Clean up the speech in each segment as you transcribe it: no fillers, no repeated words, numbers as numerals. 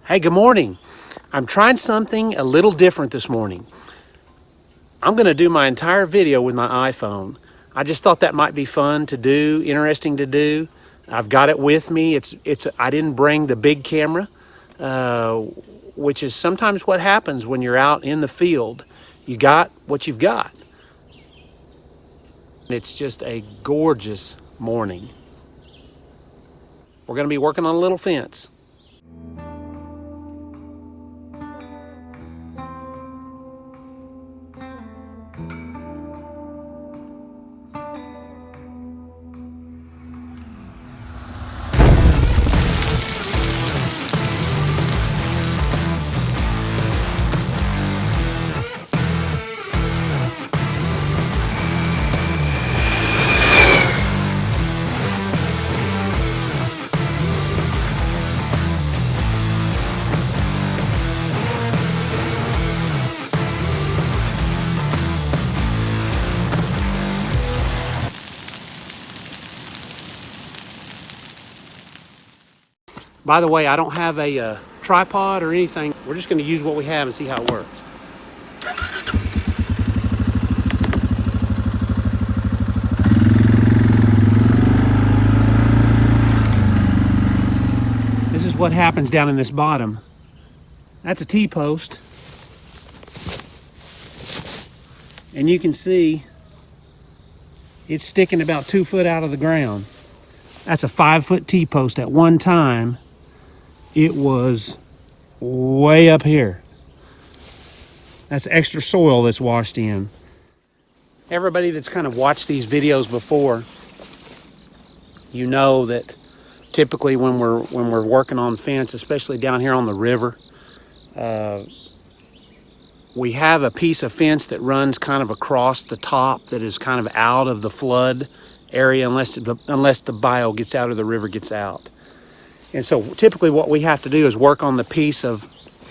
Hey, good morning. I'm trying something a little different this morning. I'm going to do my entire video with my iPhone. I just thought that might be fun to do, interesting to do. I've got it with me. I didn't bring the big camera, which is sometimes what happens when you're out in the field. You got what you've got. It's just a gorgeous morning. We're going to be working on a little fence. By the way, I don't have a tripod or anything. We're just going to use what we have and see how it works. This is what happens down in this bottom. That's a T-post. And you can see it's sticking about 2 foot out of the ground. That's a 5-foot T-post. At one time, it was way up here. That's extra soil that's washed in. Everybody that's kind of watched these videos before, you know that typically when we're working on fence, especially down here on the river, we have a piece of fence that runs kind of across the top that is kind of out of the flood area unless the bio gets out or the river gets out. And so typically what we have to do is work on the piece of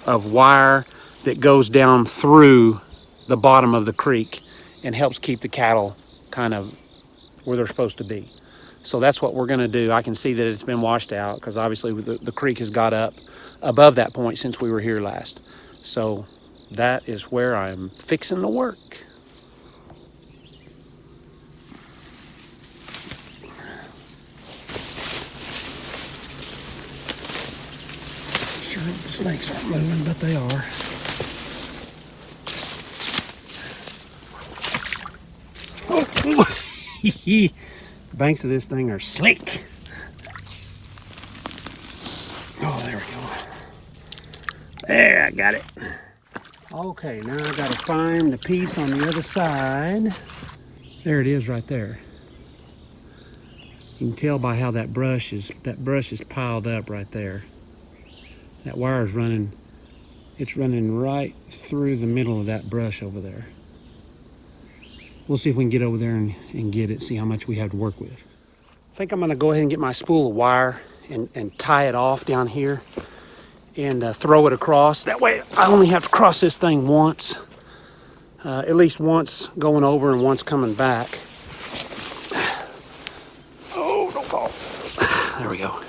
wire that goes down through the bottom of the creek and helps keep the cattle kind of where they're supposed to be. So that's what we're going to do. I can see that it's been washed out because obviously the creek has got up above that point since we were here last. So that is where I'm fixing the work. Sure, the snakes aren't moving, but they are. The banks of this thing are slick. Oh, there we go. There, I got it. Okay, now I gotta find the piece on the other side. There it is right there. You can tell by how that brush is piled up right there. That wire is running, it's running right through the middle of that brush over there. We'll see if we can get over there and get it, see how much we have to work with. I think I'm gonna go ahead and get my spool of wire and tie it off down here and throw it across. That way I only have to cross this thing once, at least once going over and once coming back. Oh, don't fall. There we go.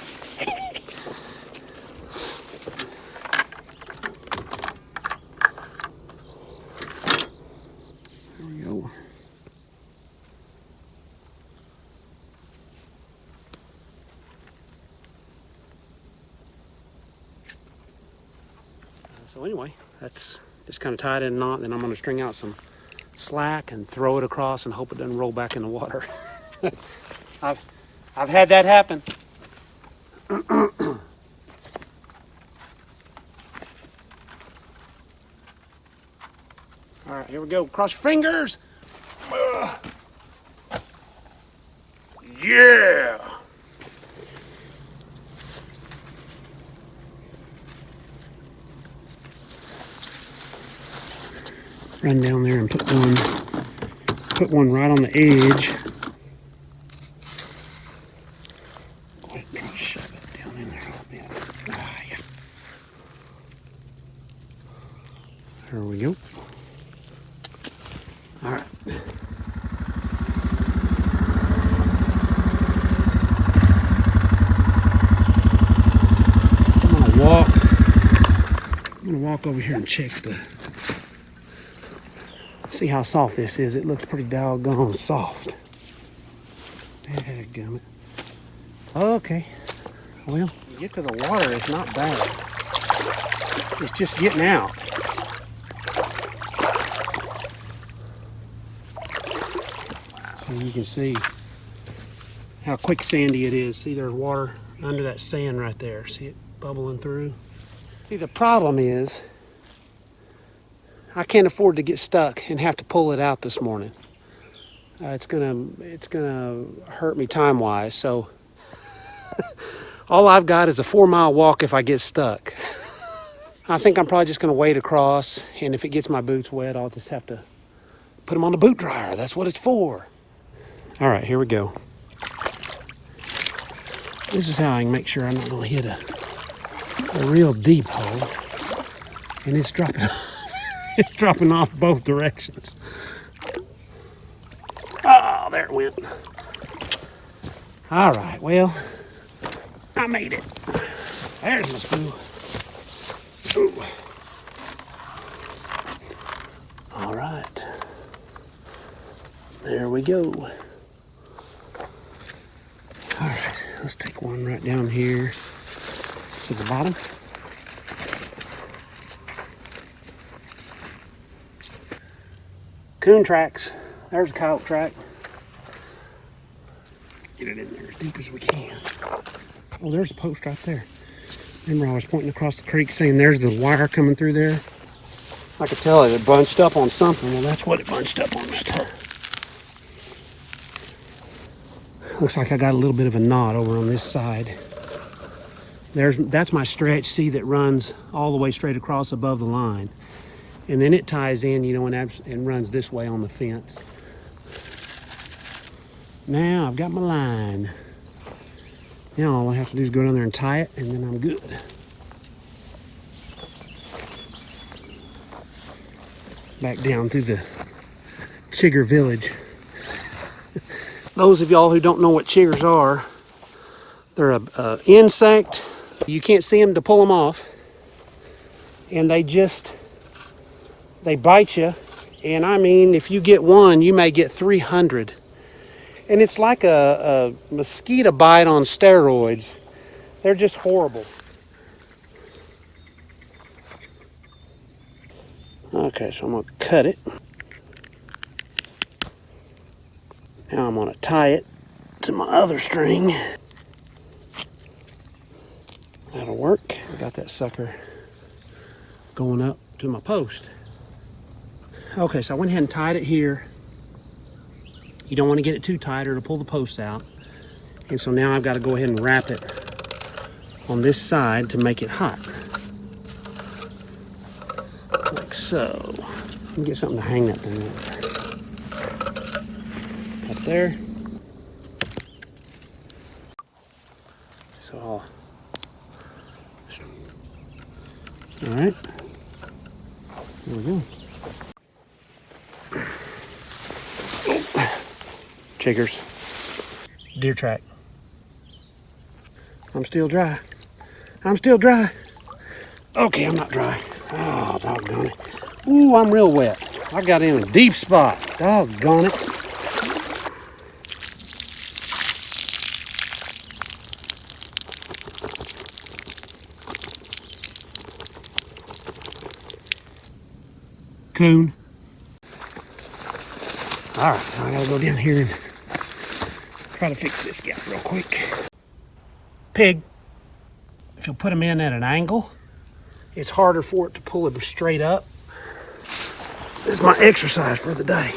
There we go. So anyway, that's just kind of tied in a knot, and then I'm going to string out some slack and throw it across and hope it doesn't roll back in the water. I've had that happen. All right, here we go. Cross your fingers. Yeah. Run down there and put one right on the edge. Go ahead and try to shove it down in there a little bit. Ah, yeah. There we go. All right. I'm gonna walk I'm gonna walk over here and check see how soft this is. It looks pretty doggone soft. Dadgummit. Okay, well, you get to the water, it's not bad. It's just getting out. So you can see how quicksandy it is. See, there's water under that sand right there. See it bubbling through? See, the problem is I can't afford to get stuck and have to pull it out this morning. It's gonna hurt me time-wise. So all I've got is a 4-mile walk if I get stuck. I think I'm probably just gonna wade across, and if it gets my boots wet, I'll just have to put them on the boot dryer. That's what it's for. All right, here we go. This is how I can make sure I'm not gonna hit a real deep hole. And it's dropping it's dropping off both directions. Oh, there it went. All right, well, I made it. There's my spool. Ooh. All right. There we go. All right, let's take one right down here to the bottom. Coon tracks. There's a coyote track. Get it in there as deep as we can. Oh, there's a post right there. Remember I was pointing across the creek saying there's the wire coming through there? I could tell it had bunched up on something. Well, that's what it bunched up on this time. Looks like I got a little bit of a knot over on this side. That's my stretch, see, that runs all the way straight across above the line. And then it ties in, you know, and runs this way on the fence. Now I've got my line. Now all I have to do is go down there and tie it, and then I'm good. Back down through the chigger village. Those of y'all who don't know what chiggers are, they're a insect. You can't see them to pull them off. And they bite you. And I mean, if you get one, you may get 300. And it's like a mosquito bite on steroids. They're just horrible. Okay, so I'm gonna cut it. Now I'm gonna tie it to my other string. That'll work. I got that sucker going up to my post. Okay, so I went ahead and tied it here. You don't want to get it too tight or it'll pull the post out. And so now I've got to go ahead and wrap it on this side to make it hot. Like so. Let me get something to hang that thing up there. So all right. There we go. Chiggers. Deer track. I'm still dry. I'm still dry. Okay, I'm not dry. Oh, doggone it. Ooh, I'm real wet. I got in a deep spot. Doggone it. Coon. All right, now I gotta go down here and try to fix this gap real quick. Pig, if you'll put them in at an angle, it's harder for it to pull it straight up. This is my exercise for the day.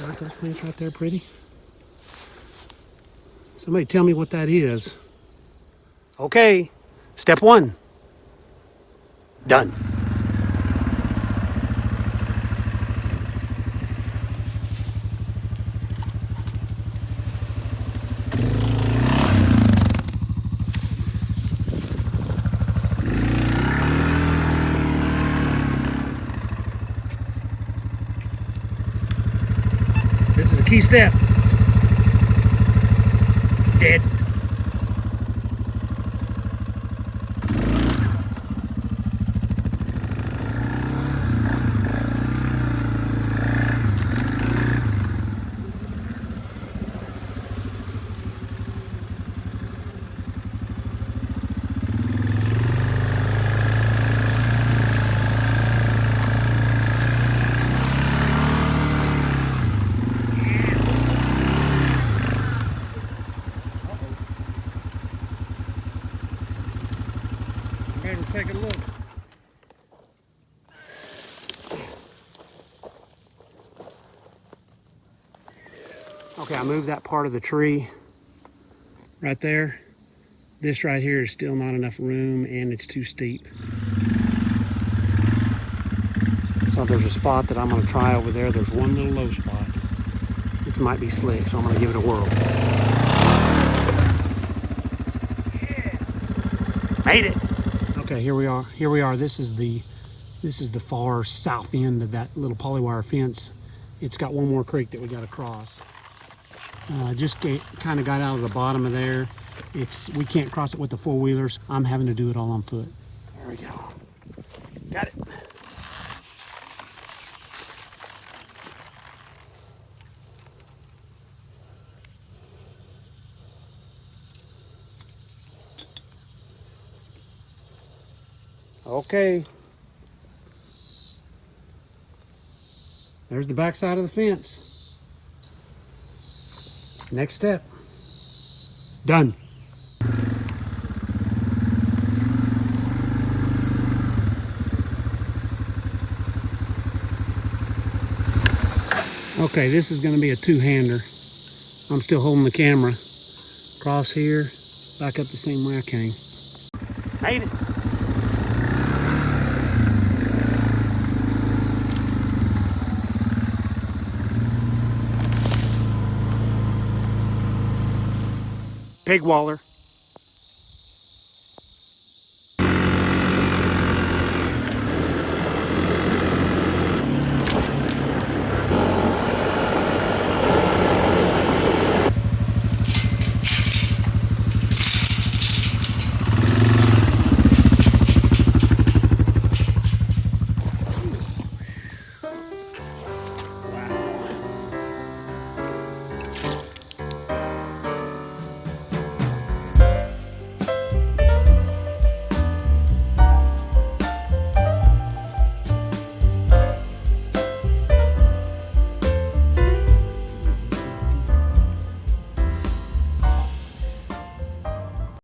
Like that fence right there, pretty? Somebody tell me what that is. Okay, step one. Done. This is a key step. Dead. Okay, we'll take a look. Okay, I moved that part of the tree right there. This right here is still not enough room and it's too steep. So there's a spot that I'm gonna try over there. There's one little low spot. This might be slick, so I'm gonna give it a whirl. Yeah. Made it. Okay, here we are. Here we are. This is the far south end of that little polywire fence. It's got one more creek that we got to cross. Just kind of got out of the bottom of there. We can't cross it with the four-wheelers. I'm having to do it all on foot. There we go. Got it. Okay. There's the back side of the fence. Next step. Done. Okay, this is going to be a two-hander. I'm still holding the camera. Cross here, back up the same way I came. Made it. Pig waller.